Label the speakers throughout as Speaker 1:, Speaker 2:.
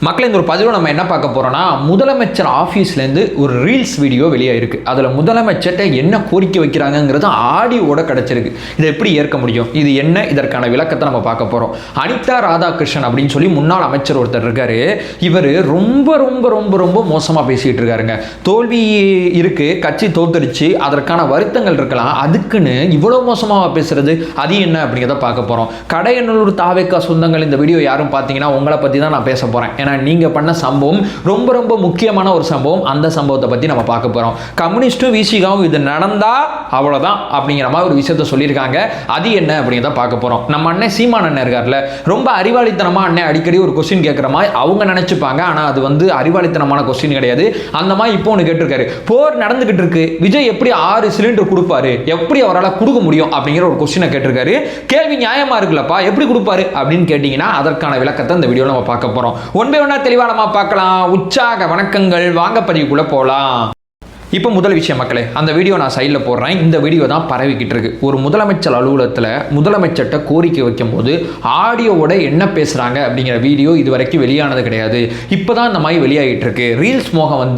Speaker 1: மக்களே, இந்த ஒரு பதிவில் நம்ம என்ன பார்க்க போறோம்னா, முதலமைச்சர் ஆஃபீஸ்லேருந்து ஒரு ரீல்ஸ் வீடியோ வெளியாயிருக்கு. அதில் முதலமைச்சர்கிட்ட என்ன கோரிக்கை வைக்கிறாங்கிறது ஆடியோட கிடச்சிருக்கு. இதை எப்படி ஏற்க முடியும், இது என்ன, இதற்கான விளக்கத்தை நம்ம பார்க்க போகிறோம். அனிதா ராதாகிருஷ்ணன் அப்படின்னு சொல்லி முன்னாள் அமைச்சர் ஒருத்தர் இருக்காரு. இவர் ரொம்ப ரொம்ப ரொம்ப ரொம்ப மோசமாக பேசிகிட்டு இருக்காருங்க. தோல்வி இருக்கு, கட்சி தோத்துருச்சு, அதற்கான வருத்தங்கள் இருக்கலாம், அதுக்குன்னு இவ்வளோ மோசமாக பேசுறது அது என்ன அப்படிங்கிறத பார்க்க போகிறோம். கடையநல்லூர் தாவேக்கா சொந்தங்கள் இந்த வீடியோ யாரும் பார்த்தீங்கன்னா உங்களை பற்றி தான் நான் பேச போகிறேன். நீங்க பண்ண சம்பவம் ரொம்ப ரொம்ப முக்கியமான ஒரு சம்பவம். அந்த சம்பவத்தை பத்தி நம்ம பார்க்க போறோம். கம்யூனிஸ்டும் விசிகாவும் இது நடந்தா அவ்வளவுதான் அப்படிங்கிற மாதிரி ஒரு விஷயத்தை சொல்லியிருக்காங்க. அது என்ன அப்படிங்கிறத பார்க்க போறோம். நம்ம அண்ணன் சீமான் அண்ணன் இருக்கார்ல, ரொம்ப அறிவாளித்தனமா அண்ணன் அடிக்கடி ஒரு கொஸ்டின் கேட்கிற மாதிரி அவங்க நினைச்சுப்பாங்க. ஆனா அது அறிவாளித்தனமான கொஸ்டின் கிடையாது. அந்த மாதிரி இப்போ ஒன்று கேட்டிருக்காரு, போர் நடந்துகிட்டு இருக்கு, விஜய் எப்படி 6 சிலிண்டர் கொடுப்பாரு, எப்படி அவரால் கொடுக்க முடியும் அப்படிங்கிற ஒரு கொஸ்டினை கேட்டிருக்காரு. கேள்வி நியாயமா இருக்குல்லப்பா, எப்படி கொடுப்பாரு அப்படின்னு கேட்டீங்கன்னா அதற்கான விளக்கத்தை இந்த வீடியோவில் நம்ம பார்க்க போறோம். ஒன்றா தெளிவாக நம்ம பார்க்கலாம். உற்சாக வணக்கங்கள், வாங்க பதிவுக்குள்ள போலாம். இப்போ முதல் விஷயம் மக்களே, அந்த வீடியோ நான் சைடில் போடுறேன். இந்த வீடியோ தான் பரவிக்கிட்டு இருக்கு. ஒரு முதலமைச்சர் அலுவலகத்தில் முதலமைச்சர்கிட்ட கோரிக்கை வைக்கும் போது ஆடியோவோட என்ன பேசுகிறாங்க அப்படிங்கிற வீடியோ இது வரைக்கும் வெளியானது கிடையாது. இப்போ தான் இந்த மாதிரி வெளியாகிட்டு இருக்கு. ரீல்ஸ் மோகம்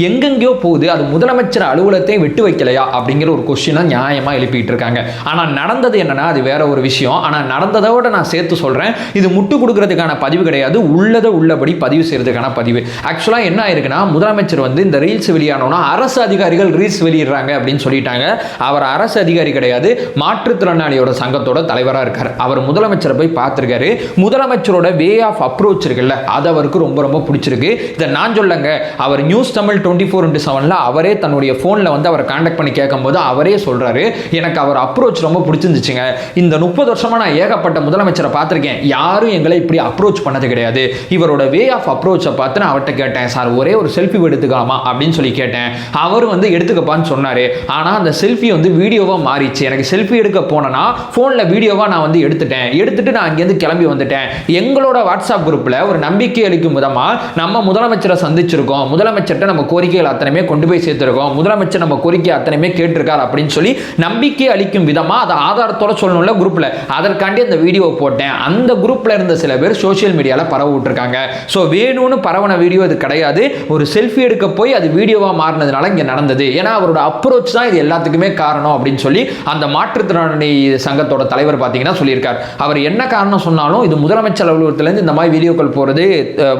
Speaker 1: எங்கெங்கேயோ போகுது. அது முதலமைச்சர் அலுவலகத்தை விட்டு வைக்கலையா அப்படிங்கிற ஒரு கொஸ்டினை நியாயமாக எழுப்பிட்டு இருக்காங்க. ஆனால் நடந்தது என்னன்னா அது வேற ஒரு விஷயம். ஆனால் நடந்ததோட நான் சேர்த்து சொல்கிறேன், இது முட்டு கொடுக்கறதுக்கான பதிவு கிடையாது, உள்ளதை உள்ளபடி பதிவு செய்யறதுக்கான பதிவு. ஆக்சுவலாக என்ன ஆயிருக்குன்னா, முதலமைச்சர் இந்த ரீல்ஸ் வெளியானோன்னா அரசு அதிகாரிகள் ரீல்ஸ் வெளியிடுறாங்க அப்படின்னு சொல்லிட்டாங்க. அவர் அரசு அதிகாரி கிடையாது, மாற்றுத்திறனாளியோட சங்கத்தோட தலைவராக இருக்கார். அவர் முதலமைச்சரை போய் பார்த்துருக்காரு. முதலமைச்சரோட வே ஆஃப் அப்ரோச் இருக்குல்ல, அது அவருக்கு ரொம்ப ரொம்ப பிடிச்சிருக்கு. இதை நான் சொல்லங்க, அவர் நியூஸ் தமிழ் 24x7 அவரே தன்னுடைய ஃபோனில் அவரை கான்டாக்ட் பண்ணி கேட்கும்போது அவரே சொல்றாரு, எனக்கு அவர் அப்ரோச் ரொம்ப பிடிச்சிருந்துச்சுங்க. இந்த 30 வருஷமா நான் ஏகப்பட்ட முதலமைச்சரை பார்த்துருக்கேன், யாரும் எங்களை இப்படி அப்ரோச் பண்ணது கிடையாது. இவரோட வே ஆஃப் அப்ரோச்சை பார்த்து நான் அவர்கிட்ட கேட்டேன், சார் ஒரே ஒரு செல்ஃபி எடுத்துக்கலாமா அப்படின்னு சொல்லி கேட்டேன். அவர் எடுத்துக்கப்பான்னு சொன்னாரு. ஆனால் அந்த செல்ஃபி வீடியோவா மாறிச்சு. எனக்கு செல்ஃபி எடுக்க போனேன்னா ஃபோனில் வீடியோவா நான் எடுத்துட்டு நான் அங்கேருந்து கிளம்பி வந்துட்டேன். எங்களோட வாட்ஸ்அப் குரூப்பில் ஒரு நம்பிக்கை அளிக்கும் விதமாக நம்ம முதலமைச்சரை சந்திச்சிருக்கோம், முதலமைச்சர்கிட்ட நம்ம கோரிக்கைகள் அத்தனையுமே கொண்டு போய் சேர்த்திருக்கோம், முதலமைச்சர் நம்ம கோரிக்கை அத்தனையுமே கேட்டிருக்கார் அப்படின்னு சொல்லி நம்பிக்கை அளிக்கும் விதமாக அதை ஆதாரத்தோட சொல்லணும்ல குரூப்பில், அதற்காண்டி அந்த வீடியோவை போட்டேன். அந்த குரூப்பில் இருந்த சில பேர் சோஷியல் மீடியாவில் பரவ விட்டுருக்காங்க. ஸோ வேணும்னு பரவன வீடியோ இது கிடையாது. ஒரு செல்ஃபி எடுக்க போய் அது வீடியோவா மாறினதுனால இங்க நடந்தது. ஏன்னா அவரோட அப்ரோச் தான் இது எல்லாத்துக்குமே காரணம் அப்படின்னு சொல்லி அந்த மாற்றுத்திறனாளி சங்கத்தோட தலைவர் பார்த்தீங்கன்னா சொல்லியிருக்கார். அவர் என்ன காரணம் சொன்னாலும் இது முதலமைச்சர் அலுவலகத்திலிருந்து இந்த மாதிரி வீடியோக்கள் போறது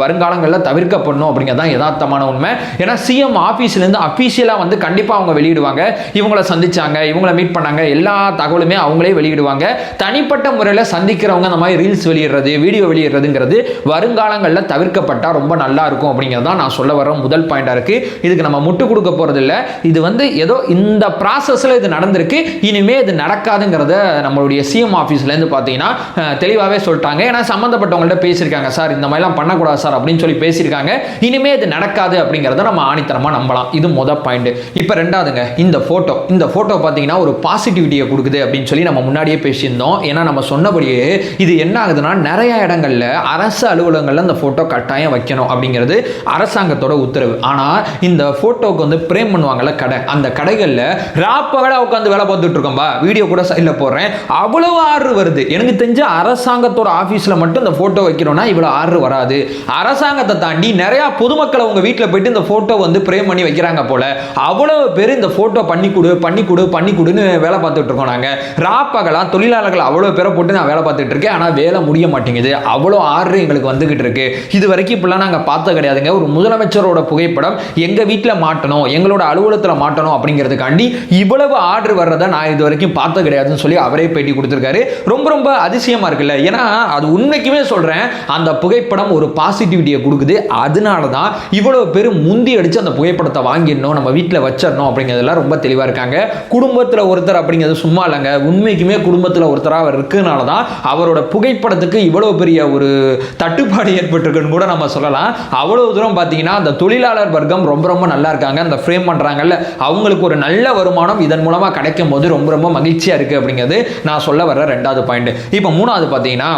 Speaker 1: வருங்காலங்களில் தவிர்க்கப்படணும் அப்படிங்கிறதான் யதார்த்தமான உண்மை. ஏன்னா சிஎம் ஆஃபீஸ்லேருந்து அஃபீஷியலாக கண்டிப்பாக அவங்க வெளியிடுவாங்க, இவங்களை சந்திச்சாங்க, இவங்களை மீட் பண்ணாங்க, எல்லா தகவலுமே அவங்களே வெளியிடுவாங்க. தனிப்பட்ட முறையில் சந்திக்கிறவங்க அந்த மாதிரி ரீல்ஸ் வெளியிடுறது, வீடியோ வெளியிடுறதுங்கிறது வருங்காலங்களில் தவிர்க்கப்பட்டால் ரொம்ப நல்லா இருக்கும் அப்படிங்கிறதான் நான் சொல்ல வர முதல் பாயிண்டா இருக்கு. இதுக்கு நம்ம முட்டு கொடுக்க போறதில்லை. இது ஏதோ இந்த ப்ராசஸ்ல இது நடந்திருக்கு, இனிமே இது நடக்காதுங்கிறத நம்மளுடைய சிஎம் ஆஃபீஸ்லேருந்து பார்த்தீங்கன்னா தெளிவாகவே சொல்லிட்டாங்க. ஏன்னா சம்மந்தப்பட்டவங்கள்ட்ட பேசியிருக்காங்க, சார் இந்த மாதிரிலாம் பண்ணக்கூடாது சார் அப்படின்னு சொல்லி பேசியிருக்காங்க. இனிமே இது நடக்காது அப்படிங்கிறத நம்ம ஆணித்தரமாக நம்பலாம். இது முதல் பாயிண்ட். இப்போ ரெண்டாவதுங்க, இந்த ஃபோட்டோ பார்த்தீங்கன்னா ஒரு பாசிட்டிவிட்டியை கொடுக்குது அப்படின்னு சொல்லி நம்ம முன்னாடியே பேசியிருந்தோம். ஏன்னா நம்ம சொன்னபடியே இது என்ன ஆகுதுன்னா, நிறைய இடங்கள்ல அரசு அலுவலகங்களில் இந்த ஃபோட்டோ கட்டாயம் வைக்கணும் அப்படிங்கிறது அரசாங்கத்தோட உத்தரவு. ஆனால் இந்த ஃபோட்டோக்கு பிரேம் பண்ணுவாங்கல்ல கடை, அந்த கடைகளில் ராப்பகல உட்காந்து வேலை பார்த்துட்டு இருக்கோம்பா, வீடியோ கூட சைடில் போடுறேன், அவ்வளவு ஆர்டர் வருது. எனக்கு தெரிஞ்ச அரசாங்கத்தோட ஆஃபீஸில் மட்டும் இந்த ஃபோட்டோ வைக்கணும்னா இவ்வளோ ஆர்டர் வராது. அரசாங்கத்தை தாண்டி நிறைய பொதுமக்களை உங்க வீட்டில் போயிட்டு இந்த ஃபோட்டோ பிரேம் பண்ணி வைக்கிறாங்க போல. அவ்வளவு பேர் இந்த ஃபோட்டோ பண்ணி கொடுன்னு வேலை பார்த்துட்டு இருக்கோம். நாங்கள் ராப்பகலா தொழிலாளர்கள் அவ்வளோ பேரை போட்டு நான் வேலை பார்த்துட்டு இருக்கேன். ஆனால் வேலை முடிய மாட்டேங்குது. அவ்வளோ ஆர்டர் எங்களுக்கு வந்துகிட்டு இருக்கு. இது வரைக்கும் இப்படிலாம் நாங்கள் பார்த்தது கிடையாதுங்க. ஒரு முதலமைச்சரோட புகைப்படம் எங்க வீட்டில் மாட்டணும், எங்களோட அலுவலகத்தில் மாட்டணும் அப்படிங்கிறதுக்காண்டி இவ்வளவு ஆர்டர் வர்றதை நான் இது வரைக்கும் பார்த்த கிடையாதுன்னு சொல்லி அவரே பேட்டி கொடுத்திருக்காரு. ரொம்ப ரொம்ப அதிசயமா இருக்குல்ல. ஏன்னா அது உண்மைக்குமே சொல்றேன், அந்த புகைப்படம் ஒரு பாசிட்டிவிட்டியை கொடுக்குது. அதனால தான் இவ்வளவு பேர் முந்தி அடிச்சு அந்த புகைப்படத்தை வாங்கிடணும், நம்ம வீட்டில் வச்சிடணும் அப்படிங்கிறதுலாம் ரொம்ப தெளிவாக இருக்காங்க. குடும்பத்தில் ஒருத்தர் அப்படிங்கிறது சும்மா இல்லைங்க, உண்மைக்குமே குடும்பத்தில் ஒருத்தராக அவர் இருக்கிறதுனால தான் அவரோட புகைப்படத்துக்கு இவ்வளவு பெரிய ஒரு தட்டுப்பாடு ஏற்பட்டிருக்குன்னு கூட நம்ம சொல்லலாம். அவ்வளவு தூரம் பார்த்தீங்கன்னா அந்த தொழிலாளர் வர்க்கம் ரொம்ப ரொம்ப நல்லா இருக்காங்க. அந்த ஃப்ரேம் பண்றாங்கல்ல, அவங்களுக்கு ஒரு நல்ல வருமானம் இதன் மூலமா கிடைக்கும் போது ரொம்ப ரொம்ப மகிழ்ச்சியா இருக்கு அப்படிங்கிறது நான் சொல்ல வர ரெண்டாவது பாயிண்ட். இப்போ மூணாவது பார்த்தீங்கன்னா,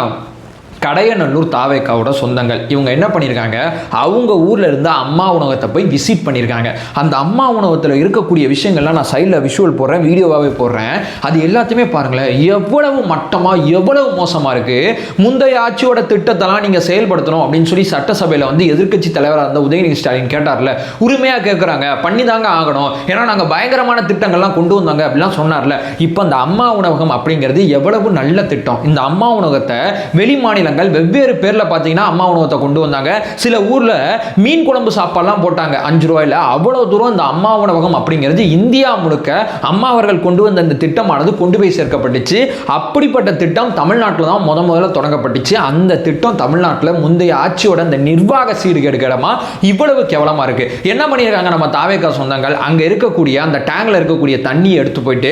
Speaker 1: கடையநல்லூர் தாவேக்காவோட சொந்தங்கள் இவங்க என்ன பண்ணியிருக்காங்க, அவங்க ஊரில் இருந்த அம்மா உணவகத்தை போய் விசிட் பண்ணியிருக்காங்க. அந்த அம்மா உணவகத்தில் இருக்கக்கூடிய விஷயங்கள்லாம் நான் சைடில் விஷுவல் போடுறேன், வீடியோவாகவே போடுறேன். அது எல்லாத்தையுமே பாருங்களேன், எவ்வளவு மட்டமாக எவ்வளவு மோசமாக இருக்குது. முந்தைய ஆட்சியோட திட்டத்தெல்லாம் நீங்கள் செயல்படுத்தணும் அப்படின்னு சொல்லி சட்டசபையில் வந்து எதிர்க்கட்சி தலைவராக இருந்த உதயநிதி ஸ்டாலின் கேட்டார்ல, உரிமையாக கேட்குறாங்க, பண்ணி தாங்க ஆகணும், ஏன்னா நாங்கள் பயங்கரமான திட்டங்கள்லாம் கொண்டு வந்தாங்க அப்படிலாம் சொன்னார்ல. இப்போ அந்த அம்மா உணவகம் அப்படிங்கிறது எவ்வளவு நல்ல திட்டம். இந்த அம்மா உணவகத்தை வெளி மாநிலங்கள் வெவ்வேறு பேர்ல பாத்தீங்கன்னா அம்மா உணவகத்தை கொண்டு வந்தாங்க. சில ஊர்ல மீன் குழம்பு சாப்பாடுலாம் போட்டாங்க 5 ரூபாயில. அவ்வளவு தூரம் இந்த அம்மா உணவகம் அப்படிங்கிறது இந்தியா முழுக்க அம்மா அவர்கள் கொண்டு வந்த இந்த திட்டமானது கொண்டு போய் சேர்க்கப்பட்டுச்சு. அப்படிப்பட்ட திட்டம் தமிழ்நாட்டில் தான் முதல்ல தொடங்கப்பட்டுச்சு. அந்த திட்டம் தமிழ்நாட்டில் முந்தைய ஆட்சியோட இந்த நிர்வாக சீர்கேடு இடமா இவ்வளவு கேவலமா இருக்கு. என்ன பண்ணியிருக்காங்க நம்ம தாவேக்கா சொந்தங்கள், அங்க இருக்கக்கூடிய அந்த டேங்க்ல இருக்கக்கூடிய தண்ணியை எடுத்து போயிட்டு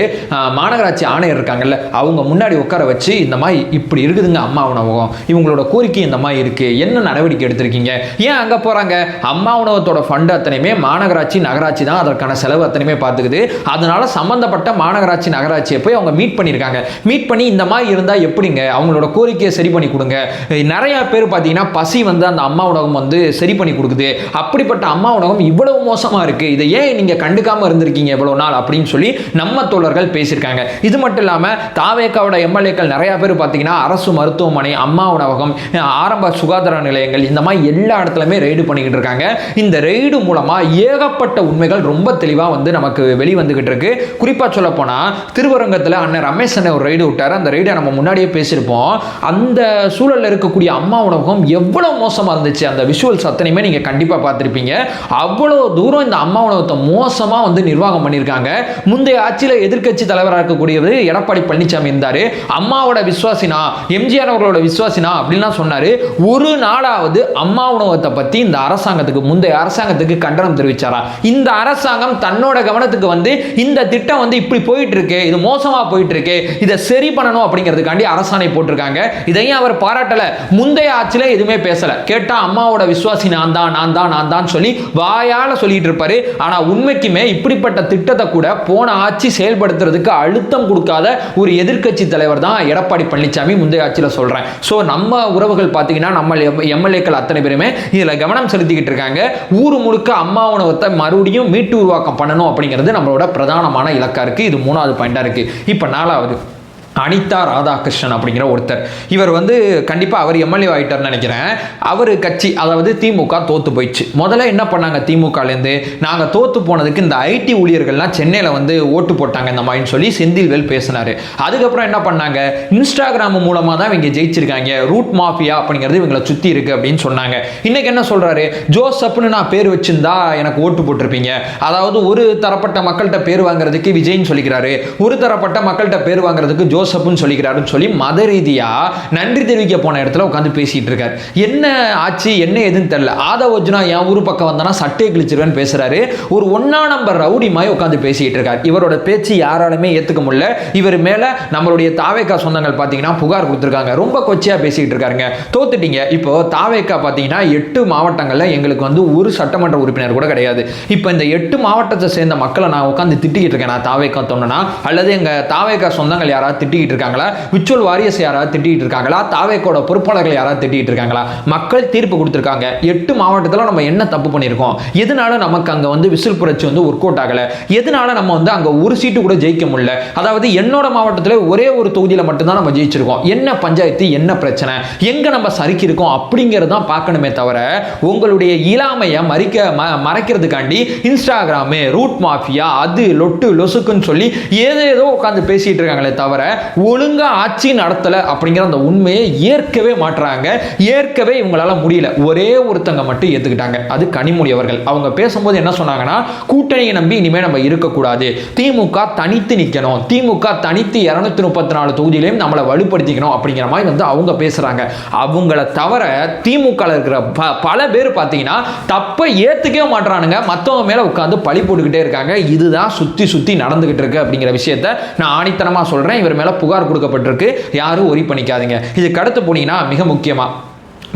Speaker 1: மாநகராட்சி ஆணையர் இருக்காங்கல்ல, அவங்க முன்னாடி உட்கார வச்சு இந்த மாதிரி இப்படி இருக்குதுங்க அம்மா உணவகம், இவங்களோட கோரிக்கை இந்த மாதிரி இருக்கு, என்ன நடவடிக்கை எடுத்திருக்கீங்க, ஏன் அங்க போறாங்க, அம்மா உணவகத்தோட ஃபண்ட் அத்தனையுமே மாநகராட்சி நகராட்சி தான் அதற்கான செலவு அத்தனையுமே பார்த்துக்குது. அதனால சம்பந்தப்பட்ட மாநகராட்சி நகராட்சியை போய் அவங்க மீட் பண்ணியிருக்காங்க. மீட் பண்ணி இந்த மாதிரி இருந்தா எப்படிங்க, அவங்களோட கோரிக்கையை சரி பண்ணி கொடுங்க. நிறைய பேர் பார்த்தீங்கன்னா பசி வந்து அந்த அம்மா உணவகம் வந்து சரி பண்ணி கொடுக்குது. அப்படிப்பட்ட அம்மா உணவகம் இவ்வளவு மோசமா இருக்கு, இதை ஏன் நீங்க கண்டுக்காம இருந்திருக்கீங்க இவ்வளவு நாள் அப்படின்னு சொல்லி நம்ம தோழர்கள் பேசியிருக்காங்க. இது மட்டும் இல்லாம தாவேக்காவோட எம்எல்ஏக்கள் நிறைய பேர் பார்த்தீங்கன்னா அரசு மருத்துவமனை, அம்மா உணவகம், ஆரம்ப சுகாதார நிலையங்கள், இந்த மாதிரி எல்லா இடத்துலையுமே ரெய்டு பண்ணிக்கிட்டு இருக்காங்க. இந்த ரெய்டு மூலமா ஏகப்பட்ட உண்மைகள் ரொம்ப தெளிவா வந்து நமக்கு வெளிவந்துகிட்டு இருக்கு. குறிப்பா சொல்ல போனா திருவரங்கத்தில் அண்ணன் ரமேஷ் அண்ணன் ஒரு ரெய்டு விட்டாரு. அந்த ரெய்டை நம்ம முன்னாடியே பேசியிருப்போம். அந்த சூழல்ல இருக்கக்கூடிய அம்மா உணவகம் எவ்வளவு மோசமா இருந்துச்சு, அந்த விஷுவல்ஸ் அத்தனையுமே நீங்க கண்டிப்பா பார்த்திருப்பீங்க. அவ்வளவு தூரம் இந்த அம்மா உணவகத்தை மோசமா வந்து நிர்வாகம் பண்ணியிருக்காங்க. முந்தைய ஆட்சியில எதிர்க்கட்சி தலைவராக இருக்கக்கூடியவர் எடப்பாடி பழனிசாமி இருந்தாரு. அம்மாவோட விசுவாசினா, எம்ஜிஆர் அவர்களோட விசுவாசினா அப்படின்லாம் சொன்னாரு. ஒரு நாளாவது அம்மா உணவகத்தை பத்தி இந்த அரசாங்கத்துக்கு, முந்தைய அரசாங்கத்துக்கு கண்டனம் தெரிவிச்சாரா? இந்த அரசாங்கம் தன்னோட கவனத்துக்கு வந்து இந்த திட்டம் வந்து இப்படி போயிட்டு இருக்கு, இது மோசமா போயிட்டு இருக்கு, இதை சரி பண்ணணும் அப்படிங்கிறதுக்காண்டி அரசாணை போட்டிருக்காங்க. இதையும் அவர் பாராட்டல. முந்தைய ஆட்சியில எதுவுமே பேசல. கேட்டா அம்மாவோட விசுவாசி நான் தான் சொல்லி வாயால சொல்லிட்டு இருப்பாரு. ஆனா உண்மைக்குமே இப்படிப்பட்ட திட்டத்தை கூட போன ஆட்சி செயல்படுத்துறதுக்கு அழுத்தம் கொடுக்காத ஒரு எதிர்க்கட்சி தலைவர் தான் எடப்பாடி பழனிசாமி முந்தைய ஆட்சியில சொல்றேன். சோ நம்ம உறவுகள் பார்த்தீங்கன்னா நம்ம எம்எல்ஏக்கள் அத்தனை பேருமே இதில் கவனம் செலுத்திக்கிட்டு இருக்காங்க. ஊர் முழுக்க அம்மா உணவகத்தை மறுபடியும் மீட்டு உருவாக்கம் பண்ணணும் அப்படிங்கிறது நம்மளோட பிரதானமான இலக்கா இருக்கு. இது 3வது பாயிண்டா இருக்கு. இப்போ 4வது அனிதா ராதாகிருஷ்ணன் அப்படிங்கிற ஒருத்தர். இவர் வந்து கண்டிப்பாக அவர் எம்எல்ஏ ஆகிட்டார்னு நினைக்கிறேன். அவர் கட்சி, அதாவது திமுக தோத்து போயிடுச்சு. முதல்ல என்ன பண்ணாங்க, திமுகலேருந்து நாங்கள் தோத்து போனதுக்கு இந்த ஐடி ஊழியர்கள்லாம் சென்னையில் வந்து ஓட்டு போட்டாங்க இந்த மாதிரின்னு சொல்லி செந்தில்வேல் பேசினார். அதுக்கப்புறம் என்ன பண்ணாங்க, இன்ஸ்டாகிராம் மூலமாக தான் இவங்க ஜெயிச்சிருக்காங்க, ரூட் மாஃபியா அப்படிங்கிறது இவங்களை சுற்றி இருக்கு அப்படின்னு சொன்னாங்க. இன்னைக்கு என்ன சொல்கிறாரு, ஜோசப்னு நான் பேர் வச்சிருந்தா எனக்கு ஓட்டு போட்டிருப்பீங்க. அதாவது ஒரு தரப்பட்ட மக்கள்கிட்ட பேர் வாங்குறதுக்கு விஜய்ன்னு சொல்லிக்கிறாரு, ஒரு தரப்பட்ட மக்கள்கிட்ட பேர் வாங்குறதுக்கு ஜோசப்னு சொல்லிக்கிறாருன்னு சொல்லி மத ரீதியா நன்றி தெரிவிக்க போன இடத்துல உட்காந்து பேசிட்டு இருக்காரு. என்ன ஆச்சு என்ன எதுன்னு தெரியல. ஆதவர்ஜுனா என் ஊரு பக்கம் வந்தனா சட்டையை கிழிச்சிருவேன்னு பேசுறாரு. ஒரு 1ஆம் நம்பர் ரவுடி மாதிரி உட்காந்து பேசிட்டு இருக்காரு. இவரோட பேச்சு யாராலுமே ஏத்துக்க முடியல. இவர் மேல நம்மளுடைய தாவேக்கா சொந்தங்கள் பாத்தீங்கன்னா புகார் கொடுத்திருக்காங்க. ரொம்ப கொச்சையா பேசிட்டு இருக்காருங்க. தோத்துட்டீங்க. இப்போ தாவேக்கா பாத்தீங்கன்னா 8 மாவட்டங்கள்ல எங்களுக்கு வந்து ஒரு சட்டமன்ற உறுப்பினர் கூட கிடையாது. இப்போ இந்த 8 மாவட்டத்தை சேர்ந்த மக்களை நான் உட்காந்து திட்டிக்கிட்டு இருக்கேன். நான் தாவேக்கா தோணுனா அல்லது எங்க தாவேக்கா சொந்தங்கள் யாராவது திட்டிக்கிட்டு இருக்காங்களா, விச்சுவல் வாரியர்ஸ் யாராவது திட்டிக்கிட்டு இருக்காங்களா, தாவேக்கோட பொறுப்பாளர்கள் யாராவது திட்டிக்கிட்டு இருக்காங்களா? மக்கள் தீர்ப்பு கொடுத்திருக்காங்க. 8 மாவட்டத்தில் நம்ம என்ன தப்பு பண்ணியிருக்கோம், எதனால நமக்கு அங்க வந்து விசில் புரட்சி வந்து ஒர்க் அவுட் ஆகல, எதனால நம்ம வந்து அங்க ஒரு சீட்டு கூட ஜெயிக்க முடியல, அதாவது என்னோட மாவட்டத்தில் ஒரே ஒரு தொகுதியில் மட்டும்தான் நம்ம ஜெயிச்சிருக்கோம், என்ன பஞ்சாயத்து என்ன பிரச்சனை, எங்க நம்ம சறுக்கி இருக்கோம் அப்படிங்கிறது தான் பார்க்கணுமே தவிர உங்களுடைய இயலாமையை மறைக்கிறதுக்காண்டி இன்ஸ்டாகிராம் ரூட் மாஃபியா அது லொட்டு லொசுக்குன்னு சொல்லி ஏதேதோ உட்காந்து பேசிட்டு இருக்காங்களே தவிர ஒழுங்கா ஆட்சி நடத்தல அப்படிங்கிற அந்த உண்மையை ஏற்கவே மாற்றாங்க. ஏற்கவே இவங்களால முடியல. ஒரே ஒருத்தங்க மட்டும் ஏத்துக்கிட்டாங்க, அது கனிமொழி அவர்கள். அவங்க பேசும்போது என்ன சொன்னாங்கன்னா, கூட்டணியை நம்பி இனிமே நம்ம இருக்கக்கூடாது, திமுக தனித்து நிற்கணும், திமுக தனித்து 234 தொகுதியிலையும் நம்மளை வலுப்படுத்திக்கணும் அப்படிங்கிற மாதிரி வந்து அவங்க பேசுறாங்க. அவங்கள தவிர திமுக இருக்கிற பல பேர் பார்த்தீங்கன்னா தப்பை ஏத்துக்கவே மாட்டானுங்க, மற்றவங்க மேல உட்காந்து பழி போட்டுக்கிட்டே இருக்காங்க. இதுதான் சுத்தி சுத்தி நடந்துகிட்டு இருக்கு அப்படிங்கிற விஷயத்தை நான் ஆணித்தனமா சொல்றேன். இவர் மேல புகார் கொடுக்கப்பட்டிருக்கு, யாரும் ஒரி பண்ணிக்காதீங்க. இதுக்கு அடுத்து போனீங்கன்னா மிக முக்கியமா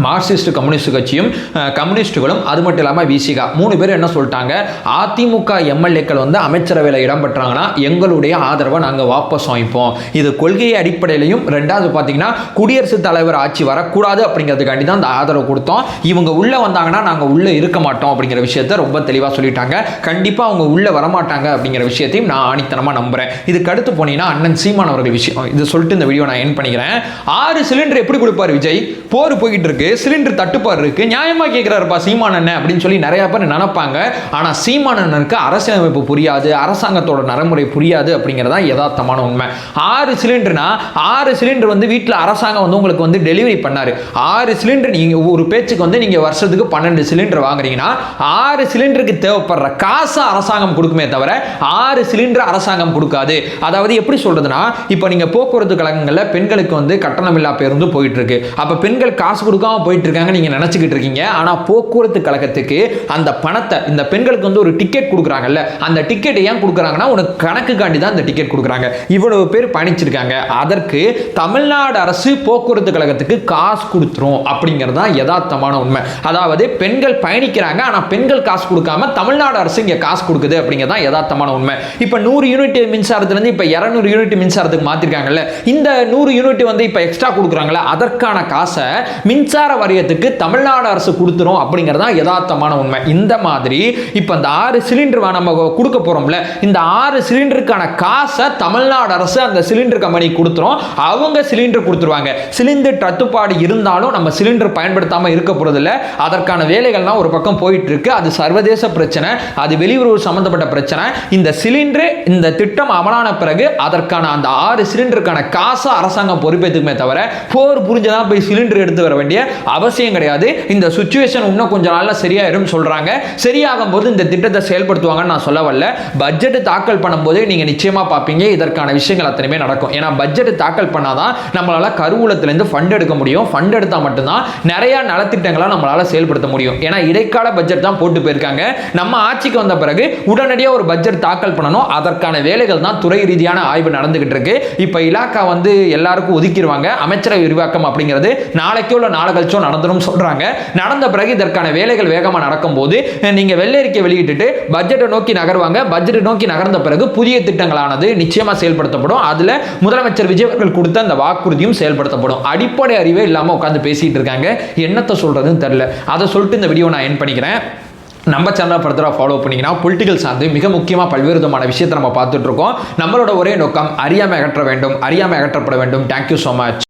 Speaker 1: மார்க்சிஸ்ட் கம்யூனிஸ்ட் கட்சியும் கம்யூனிஸ்டுகளும் அது மட்டும் இல்லாமல் விசிகா 3 பேர் என்ன சொல்லிட்டாங்க, அதிமுக எம்எல்ஏக்கள் வந்து அமைச்சரவையில் இடம் பெற்றாங்கன்னா எங்களுடைய ஆதரவை நாங்கள் வாபஸ் வாங்கிப்போம். இது கொள்கை அடிப்படையிலையும், ரெண்டாவது பார்த்தீங்கன்னா குடியரசுத் தலைவர் ஆட்சி வரக்கூடாது அப்படிங்கிறதுக்காண்டி தான் அந்த ஆதரவு கொடுத்தோம். இவங்க உள்ளே வந்தாங்கன்னா நாங்கள் உள்ளே இருக்க மாட்டோம் அப்படிங்கிற விஷயத்த ரொம்ப தெளிவாக சொல்லிட்டாங்க. கண்டிப்பாக அவங்க உள்ளே வரமாட்டாங்க அப்படிங்கிற விஷயத்தையும் நான் ஆணித்தனமாக நம்புகிறேன். இதுக்கு அடுத்து போனீங்கன்னா அண்ணன் சீமான் அவர்கள் விஷயம் இது சொல்லிட்டு இந்த வீடியோ நான் என் பண்ணிக்கிறேன். 6 சிலிண்டர் எப்படி கொடுப்பார் விஜய்? போர் போய்கிட்டு இருக்கு, சிலிண்டர் தட்டுப்பாடு இருக்கு, நியாயமா கேட்கிறாருப்பா சீமானண்ண அப்படின்னு சொல்லி நிறைய பேர் நினைப்பாங்க. ஆனா சீமானண்ணனுக்கு அரசியலமைப்பு புரியாது, அரசாங்கத்தோட நடைமுறை புரியாது அப்படிங்கிறதா யதார்த்தமான உண்மை. 6 சிலிண்டர்னா 6 சிலிண்டர் வந்து வீட்டில் அரசாங்கம் வந்து உங்களுக்கு வந்து டெலிவரி பண்ணாரு. 6 சிலிண்டர் நீங்க ஒரு பேச்சுக்கு வந்து நீங்க வருஷத்துக்கு 12 சிலிண்டர் வாங்குறீங்கன்னா 6 சிலிண்டருக்கு தேவைப்படுற காசு அரசாங்கம் கொடுக்குமே தவிர 6 சிலிண்டர் அரசாங்கம் கொடுக்காது. அதாவது எப்படி சொல்றதுன்னா, இப்போ நீங்க போக்குவரத்து கழகங்கள்ல பெண்களுக்கு வந்து கட்டணமில்லா பேருந்து போயிட்டு இருக்கு. அப்ப பெண்கள் காசு கொடுக்காம போயிட்டு இருக்காங்க நீங்க நினைச்சுக்கிட்டு இருக்கீங்க. ஆனா போக்குவரத்து கழகத்துக்கு அந்த பணத்தை இந்த பெண்களுக்கு வந்து ஒரு டிக்கெட் கொடுக்குறாங்கல்ல, அந்த டிக்கெட் ஏன் கொடுக்குறாங்கன்னா உனக்கு கணக்குக்காண்டி தான் இந்த டிக்கெட் கொடுக்குறாங்க. இவ்வளவு பேர் பயணிச்சிருக்காங்க, அதற்கு தமிழ்நாடு அரசு போக்குவரத்து கழகத்துக்கு காசு கொடுத்துரும் அப்படிங்கிறது தான் யதார்த்தமான உண்மை. அதாவது பெண்கள் பயணிக்கிறாங்க, ஆனா பெண்கள் காசு கொடுக்காம தமிழ்நாடு அரசு இங்க காசு கொடுக்குது அப்படிங்கிறது தான் யதார்த்தமான உண்மை. இப்ப 100 யூனிட் மின்சாரத்துல இருந்து இப்ப 200 யூனிட் மின்சாரத்துக்கு மாத்திருக்காங்கல்ல, இந்த 100 யூனிட் வந்து இப்ப எக்ஸ்ட்ரா கொடுக்குறாங்கல்ல, அதற்கான காசை மின்சார வாரியத்துக்கு தமிழ்நாடு அரசு கொடுத்துரும் அப்படிங்கிறதா யதார்த்தமான உண்மை. இந்த மாதிரி இப்ப இந்த 6 சிலிண்டர் நம்ம கொடுக்க போறோம்ல, இந்த 6 சிலிண்டருக்கான காசை தமிழ்நாடு அரசு அந்த சிலிண்டர் கம்பெனி கொடுத்துரும். அவங்க சிலிண்டர் கொடுத்துருவாங்க. சிலிண்டர் தட்டுப்பாடு இருந்தாலும் நம்ம சிலிண்டர் பயன்படுத்தாம இருக்க போறது இல்ல. அதற்கான வேலைகள்லாம் ஒரு பக்கம் போயிட்டு இருக்கு. அது சர்வதேச பிரச்சனை, அது வெளியுறவு சம்பந்தப்பட்ட பிரச்சனை. இந்த சிலிண்டர் இந்த திட்டம் அமலான பிறகு அதற்கான அந்த 6 சிலிண்டருக்கான காசை அரசாங்கம் பொறுப்பேற்றுக்குமே தவிர போர் புரிஞ்சதான் போய் சிலிண்டர் எடுத்து வர வேண்டிய அவசியம் கிடையாது. இந்த சிச்சுவேஷன் இன்னும் கொஞ்ச நாள்ல சரியாயிரும் சொல்றாங்க. சரியாகும் போது இந்த திட்டத்தை செயல்படுத்துவாங்கன்னு நான் சொல்ல வரல. பட்ஜெட் தாக்கல் பண்ணும்போது நீங்க நிச்சயமா பார்ப்பீங்க இதற்கான விஷயங்கள் அத்தனையுமே நடக்கும். ஏன்னா பட்ஜெட் தாக்கல் பண்ணாதான் நம்மளால கருவூலத்திலிருந்து ஃபண்ட் எடுக்க முடியும். ஃபண்ட் எடுத்தா மட்டும்தான் நிறைய நலத்திட்டங்களை நம்மளால செயல்படுத்த முடியும். ஏன்னா இடைக்கால பட்ஜெட் தான் போட்டு போயிருக்காங்க. நம்ம ஆட்சிக்கு வந்த பிறகு உடனடியாக ஒரு பட்ஜெட் தாக்கல் பண்ணணும். அதற்கான வேலைகள் தான் துறை ரீதியான ஆய்வு நடந்துகிட்டு இருக்கு. இப்ப இலாக்கா வந்து எல்லாருக்கும் ஒதுக்கிடுவாங்க. அமைச்சரவை விரிவாக்கம் அப்படிங்கிறது நாளைக்கோ இல்ல நாளை கழிச்சோ நடந்துரும் சொல்றாங்க. நடந்த பிறகு இதற்கான வேலைகள் வேகமா நடக்கும் போது நீங்க வெள்ளரிக்கை வெளியிட்டு பட்ஜெட்டை நோக்கி நகர்வாங்க. பட்ஜெட்டை நோக்கி நகர்ந்த பிறகு புதிய திட்டங்களானது நிச்சயமா செயல்படுத்தப்படும். அதுல முதலமைச்சர் விஜய் அவர்கள் கொடுத்த அந்த வாக்குறுதியும் செயல்படுத்தப்படும். அடிப்படை அறிவே இல்லாம உட்கார்ந்து பேசிட்டு இருக்காங்க. என்னத்தை சொல்றதுன்னு தெரியல. அதை சொல்லிட்டு இந்த வீடியோ நான் என் பண்ணிக்கிறேன். நம்ம சேனலை ஃபர்தராக ஃபாலோ பண்ணிங்கன்னா பொலிட்டிக்கல் சார்ந்து மிக முக்கியமாக பல்வேறு விதமான விஷயத்தை நம்ம பார்த்துட்டு இருக்கோம். நம்மளோட ஒரே நோக்கம் அறியாமை அகற்ற வேண்டும், அறியாமை அகற்றப்பட வேண்டும். Thank you so much.